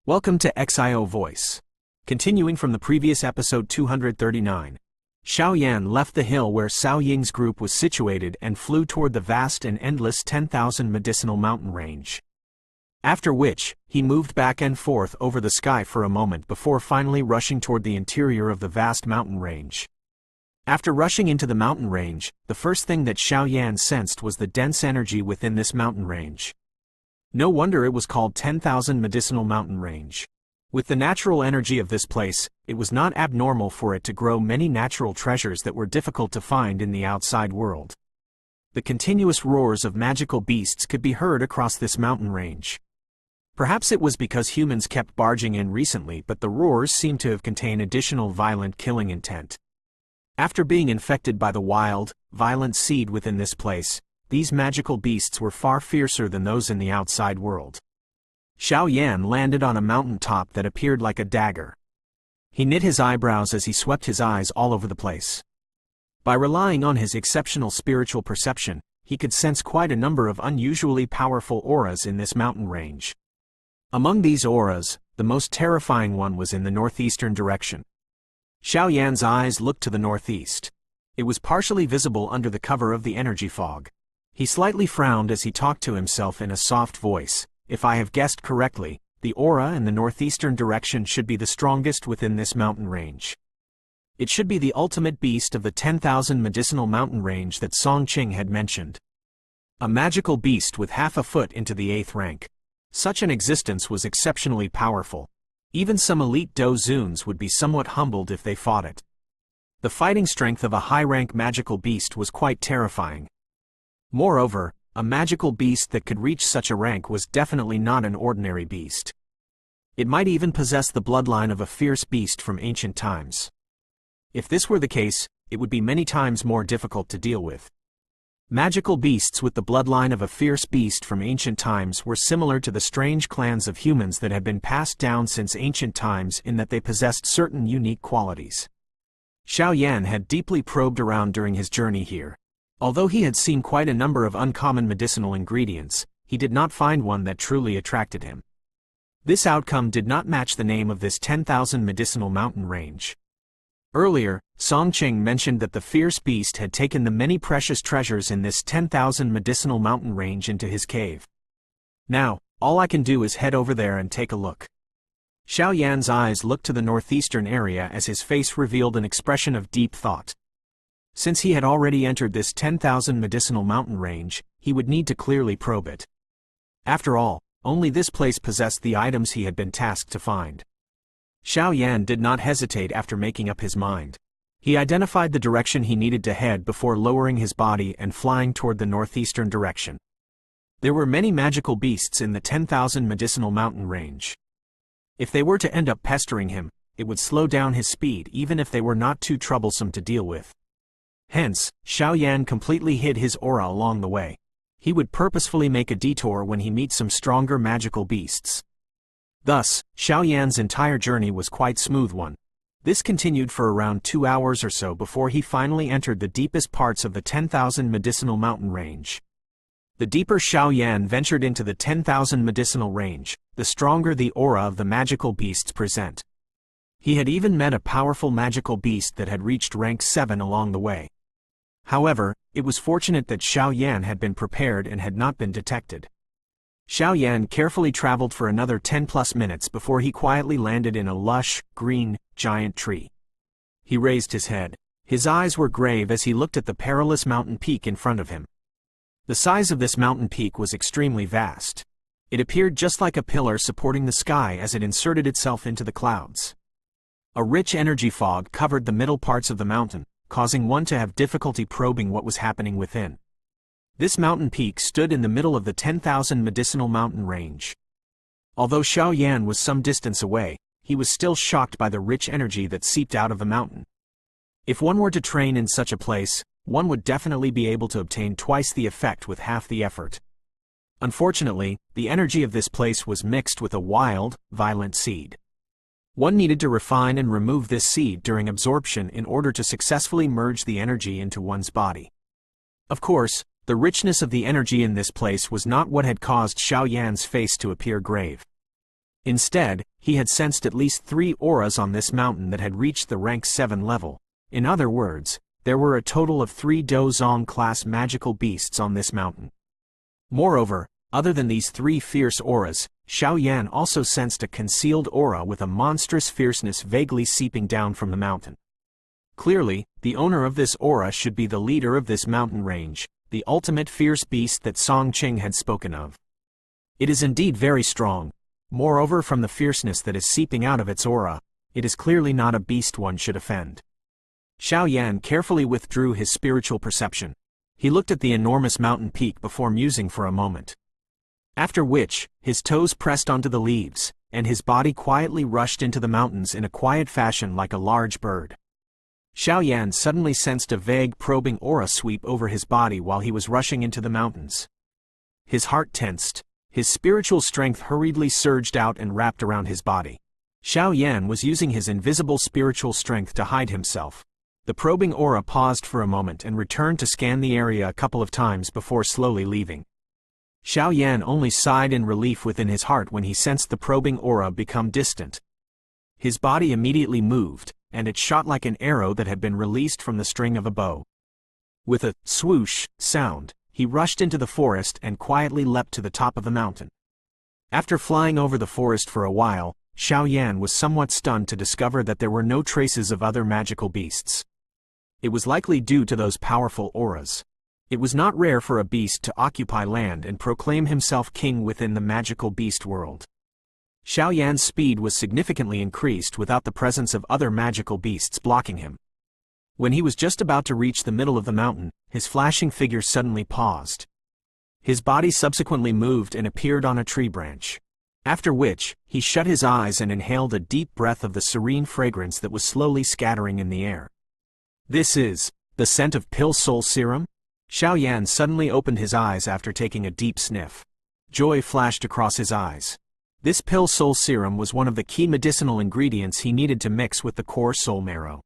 Welcome to Xiao Voice. Continuing from the previous episode 239, Xiao Yan left the hill where Cao Ying's group was situated and flew toward the vast and endless 10,000 medicinal mountain range. After which, he moved back and forth over the sky for a moment before finally rushing toward the interior of the vast mountain range. After rushing into the mountain range, the first thing that Xiao Yan sensed was the dense energy within this mountain range. No wonder it was called 10,000 Medicinal Mountain Range. With the natural energy of this place, it was not abnormal for it to grow many natural treasures that were difficult to find in the outside world. The continuous roars of magical beasts could be heard across this mountain range. Perhaps it was because humans kept barging in recently, but the roars seemed to have contained additional violent killing intent. After being infected by the wild, violent seed within this place, these magical beasts were far fiercer than those in the outside world. Xiao Yan landed on a mountain top that appeared like a dagger. He knit his eyebrows as he swept his eyes all over the place. By relying on his exceptional spiritual perception, he could sense quite a number of unusually powerful auras in this mountain range. Among these auras, the most terrifying one was in the northeastern direction. Xiao Yan's eyes looked to the northeast. It was partially visible under the cover of the energy fog. He slightly frowned as he talked to himself in a soft voice. If I have guessed correctly, the aura in the northeastern direction should be the strongest within this mountain range. It should be the ultimate beast of the 10,000 medicinal mountain range that Song Qing had mentioned. A magical beast with half a foot into the 8th rank. Such an existence was exceptionally powerful. Even some elite Dozuns would be somewhat humbled if they fought it. The fighting strength of a high-rank magical beast was quite terrifying. Moreover, a magical beast that could reach such a rank was definitely not an ordinary beast. It might even possess the bloodline of a fierce beast from ancient times. If this were the case, it would be many times more difficult to deal with. Magical beasts with the bloodline of a fierce beast from ancient times were similar to the strange clans of humans that had been passed down since ancient times in that they possessed certain unique qualities. Xiao Yan had deeply probed around during his journey here. Although he had seen quite a number of uncommon medicinal ingredients, he did not find one that truly attracted him. This outcome did not match the name of this 10,000 medicinal mountain range. Earlier, Song Qing mentioned that the fierce beast had taken the many precious treasures in this 10,000 medicinal mountain range into his cave. Now, all I can do is head over there and take a look. Xiao Yan's eyes looked to the northeastern area as his face revealed an expression of deep thought. Since he had already entered this 10,000 medicinal mountain range, he would need to clearly probe it. After all, only this place possessed the items he had been tasked to find. Xiao Yan did not hesitate after making up his mind. He identified the direction he needed to head before lowering his body and flying toward the northeastern direction. There were many magical beasts in the 10,000 medicinal mountain range. If they were to end up pestering him, it would slow down his speed even if they were not too troublesome to deal with. Hence, Xiao Yan completely hid his aura along the way. He would purposefully make a detour when he meets some stronger magical beasts. Thus, Xiao Yan's entire journey was quite a smooth one. This continued for around 2 hours or so before he finally entered the deepest parts of the 10,000 medicinal mountain range. The deeper Xiao Yan ventured into the 10,000 medicinal range, the stronger the aura of the magical beasts present. He had even met a powerful magical beast that had reached rank 7 along the way. However, it was fortunate that Xiao Yan had been prepared and had not been detected. Xiao Yan carefully traveled for another 10+ minutes before he quietly landed in a lush, green, giant tree. He raised his head. His eyes were grave as he looked at the Perilous mountain peak in front of him. The size of this mountain peak was extremely vast. It appeared just like a pillar supporting the sky as it inserted itself into the clouds. A rich energy fog covered the middle parts of the mountain, causing one to have difficulty probing what was happening within. This mountain peak stood in the middle of the 10,000 medicinal mountain range. Although Xiao Yan was some distance away, he was still shocked by the rich energy that seeped out of the mountain. If one were to train in such a place, one would definitely be able to obtain twice the effect with half the effort. Unfortunately, the energy of this place was mixed with a wild, violent seed. One needed to refine and remove this seed during absorption in order to successfully merge the energy into one's body. Of course, the richness of the energy in this place was not what had caused Xiao Yan's face to appear grave. Instead, he had sensed at least 3 auras on this mountain that had reached the rank 7 level. In other words, there were a total of 3 Dozong-class magical beasts on this mountain. Moreover, other than these 3 fierce auras, Xiao Yan also sensed a concealed aura with a monstrous fierceness vaguely seeping down from the mountain. Clearly, the owner of this aura should be the leader of this mountain range, the ultimate fierce beast that Song Qing had spoken of. It is indeed very strong. Moreover, from the fierceness that is seeping out of its aura, it is clearly not a beast one should offend. Xiao Yan carefully withdrew his spiritual perception. He looked at the enormous mountain peak before musing for a moment. After which, his toes pressed onto the leaves, and his body quietly rushed into the mountains in a quiet fashion like a large bird. Xiao Yan suddenly sensed a vague probing aura sweep over his body while he was rushing into the mountains. His heart tensed. His spiritual strength hurriedly surged out and wrapped around his body. Xiao Yan was using his invisible spiritual strength to hide himself. The probing aura paused for a moment and returned to scan the area a couple of times before slowly leaving. Xiao Yan only sighed in relief within his heart when he sensed the probing aura become distant. His body immediately moved, and it shot like an arrow that had been released from the string of a bow. With a swoosh sound, he rushed into the forest and quietly leapt to the top of the mountain. After flying over the forest for a while, Xiao Yan was somewhat stunned to discover that there were no traces of other magical beasts. It was likely due to those powerful auras. It was not rare for a beast to occupy land and proclaim himself king within the magical beast world. Xiao Yan's speed was significantly increased without the presence of other magical beasts blocking him. When he was just about to reach the middle of the mountain, his flashing figure suddenly paused. His body subsequently moved and appeared on a tree branch. After which, he shut his eyes and inhaled a deep breath of the serene fragrance that was slowly scattering in the air. This is the scent of Pill Soul Serum? Xiao Yan suddenly opened his eyes after taking a deep sniff. Joy flashed across his eyes. This Pill Soul Serum was one of the key medicinal ingredients he needed to mix with the core soul marrow.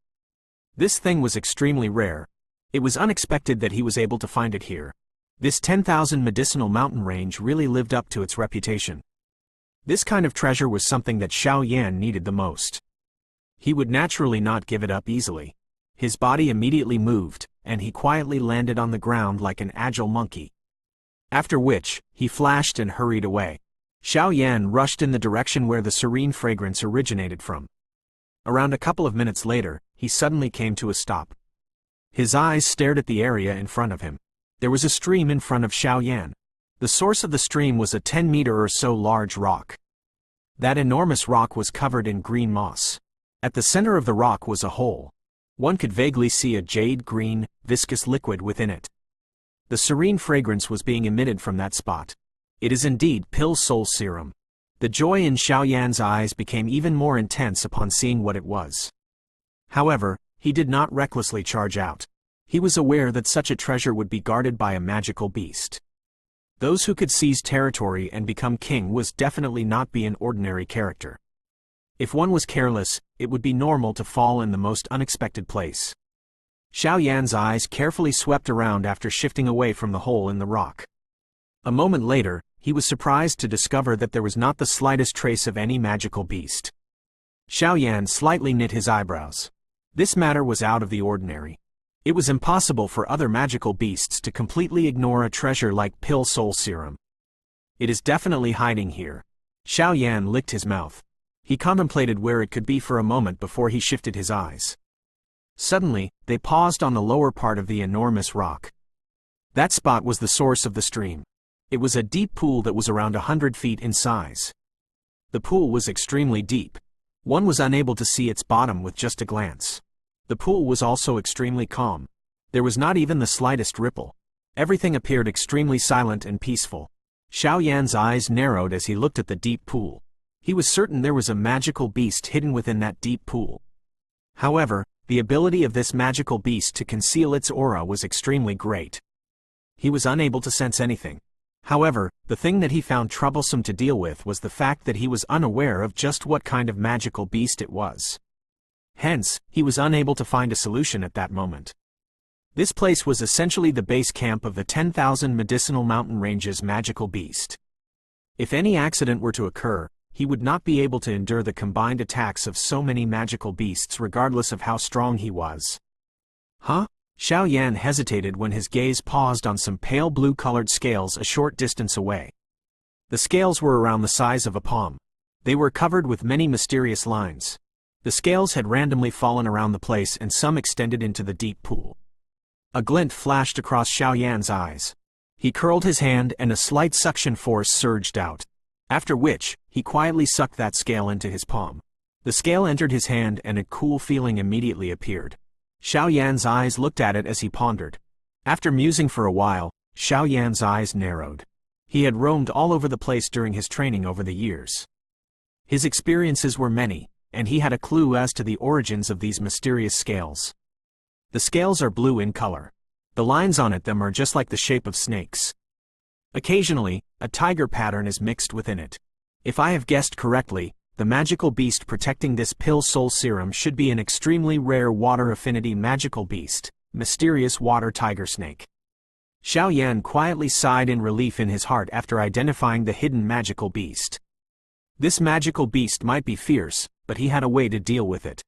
This thing was extremely rare. It was unexpected that he was able to find it here. This 10,000 medicinal mountain range really lived up to its reputation. This kind of treasure was something that Xiao Yan needed the most. He would naturally not give it up easily. His body immediately moved, and he quietly landed on the ground like an agile monkey. After which, he flashed and hurried away. Xiao Yan rushed in the direction where the serene fragrance originated from. Around a couple of minutes later, he suddenly came to a stop. His eyes stared at the area in front of him. There was a stream in front of Xiao Yan. The source of the stream was a 10-meter or so large rock. That enormous rock was covered in green moss. At the center of the rock was a hole. One could vaguely see a jade-green, viscous liquid within it. The serene fragrance was being emitted from that spot. It is indeed Pill Soul Serum. The joy in Xiao Yan's eyes became even more intense upon seeing what it was. However, he did not recklessly charge out. He was aware that such a treasure would be guarded by a magical beast. Those who could seize territory and become king was definitely not be an ordinary character. If one was careless, it would be normal to fall in the most unexpected place. Xiao Yan's eyes carefully swept around after shifting away from the hole in the rock. A moment later, he was surprised to discover that there was not the slightest trace of any magical beast. Xiao Yan slightly knit his eyebrows. This matter was out of the ordinary. It was impossible for other magical beasts to completely ignore a treasure like Pill Soul Serum. It is definitely hiding here. Xiao Yan licked his mouth. He contemplated where it could be for a moment before he shifted his eyes. Suddenly, they paused on the lower part of the enormous rock. That spot was the source of the stream. It was a deep pool that was around 100 feet in size. The pool was extremely deep. One was unable to see its bottom with just a glance. The pool was also extremely calm. There was not even the slightest ripple. Everything appeared extremely silent and peaceful. Xiao Yan's eyes narrowed as he looked at the deep pool. He was certain there was a magical beast hidden within that deep pool. However, the ability of this magical beast to conceal its aura was extremely great. He was unable to sense anything. However, the thing that he found troublesome to deal with was the fact that he was unaware of just what kind of magical beast it was. Hence, he was unable to find a solution at that moment. This place was essentially the base camp of the 10,000 Medicinal Mountain Range's magical beast. If any accident were to occur, he would not be able to endure the combined attacks of so many magical beasts regardless of how strong he was. Huh? Xiao Yan hesitated when his gaze paused on some pale blue-colored scales a short distance away. The scales were around the size of a palm. They were covered with many mysterious lines. The scales had randomly fallen around the place and some extended into the deep pool. A glint flashed across Xiao Yan's eyes. He curled his hand and a slight suction force surged out. After which, he quietly sucked that scale into his palm. The scale entered his hand and a cool feeling immediately appeared. Xiao Yan's eyes looked at it as he pondered. After musing for a while, Xiao Yan's eyes narrowed. He had roamed all over the place during his training over the years. His experiences were many, and he had a clue as to the origins of these mysterious scales. The scales are blue in color. The lines on them are just like the shape of snakes. Occasionally, a tiger pattern is mixed within it. If I have guessed correctly, the magical beast protecting this pill soul serum should be an extremely rare water affinity magical beast, mysterious water tiger snake. Xiao Yan quietly sighed in relief in his heart after identifying the hidden magical beast. This magical beast might be fierce, but he had a way to deal with it.